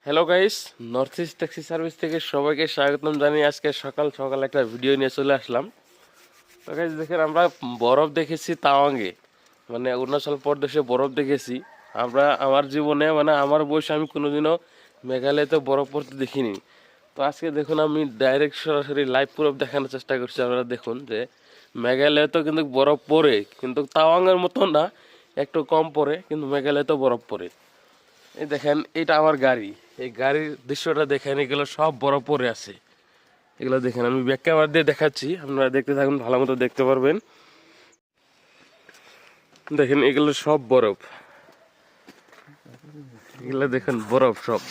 Hello guys, north east taxi service থেকে সবাইকে স্বাগতম জানিয়ে আজকে সকাল সকাল একটা ভিডিও নিয়ে চলে আসলাম। তো গাইস দেখেন, আমরা বরফ দেখেছি তাওয়াঙ্গে, মানে অরুণাচল প্রদেশে বরফ দেখেছি। আমার জীবনে মানে আমার বয়সে আমি কোনোদিনও মেঘালয়তে বরফ পড়তে দেখিনি। তো আজকে দেখুন, আমি ডাইরেক্ট সরাসরি লাইভ প্রুফ দেখানোর চেষ্টা করছি। আপনারা দেখুন যে মেঘালয়ে তো কিন্তু বরফ পড়ে, কিন্তু তাওয়াঙ্গের মতো না, একটু কম পড়ে, কিন্তু মেঘালয়ে তো বরফ পড়ে। এই দেখেন, এটা আমার গাড়ি। এই গাড়ির দৃশ্যটা দেখেন, এগুলো সব বরফ পরে আছে। এগুলো দেখেন, আমি ব্যাক ক্যামেরা দিয়ে দেখাচ্ছি, আপনারা দেখতে থাকুন, ভালো মতো দেখতে পারবেন। দেখেন, এগুলো সব বরফ, এগুলো দেখেন বরফ সব।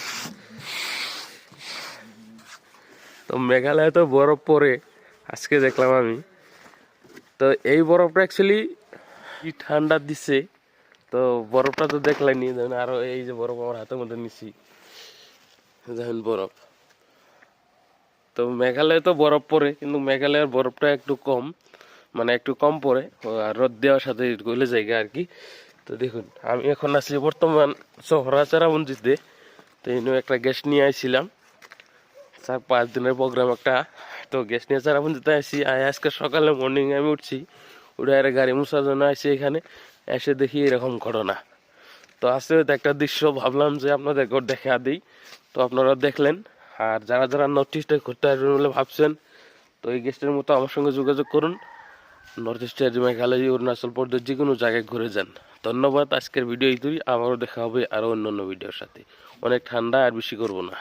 তো মেঘালয়ে তো বরফ পরে, আজকে দেখলাম আমি। তো এই বরফটা অ্যাকচুয়ালি কি ঠান্ডা দিছে, তো বরফটা তো দেখলাইনি। দেখেন, আরো এই যে বরফ আমার হাতের মধ্যে নিছি, দেখেন বরফ। তো মেঘালয়ে তো বরফ পড়ে, কিন্তু মেঘালয়ের বরফটা একটু কম, মানে একটু কম পড়ে, আর রোদ দেওয়ার সাথে গলে জায়গা আর কি। তো দেখুন, আমি এখন আছি বর্তমান শহরা চেরাপুঞ্জিতে। তো এই একটা গেস্ট নিয়ে আইছিলাম, 4-5 দিনের প্রোগ্রাম একটা। তো গেস্ট নিয়ে চেরাপুঞ্জিতে আসি। আজকে সকালে মর্নিং আমি উঠছি, উঠে আর গাড়ি মোছার জন্য আসি এখানে। এসে দেখি এরকম ঘটনা। তো আজকে হয়তো একটা দৃশ্য ভাবলাম যে আপনাদের ঘর দেখা দিই। তো আপনারা দেখলেন। আর যারা যারা নর্থ ইস্টে ঘুরতে আসবেন বলে ভাবছেন, তো এই গেস্টের মতো আমার সঙ্গে যোগাযোগ করুন। নর্থ ইস্টের মেঘালয়, অরুণাচল প্রদেশ যে কোনো জায়গায় ঘুরে যান। ধন্যবাদ। আজকের ভিডিও এইটুকুই, আবারও দেখা হবে আরও অন্য অন্য ভিডিওর সাথে। অনেক ঠান্ডা, আর বেশি করবো না।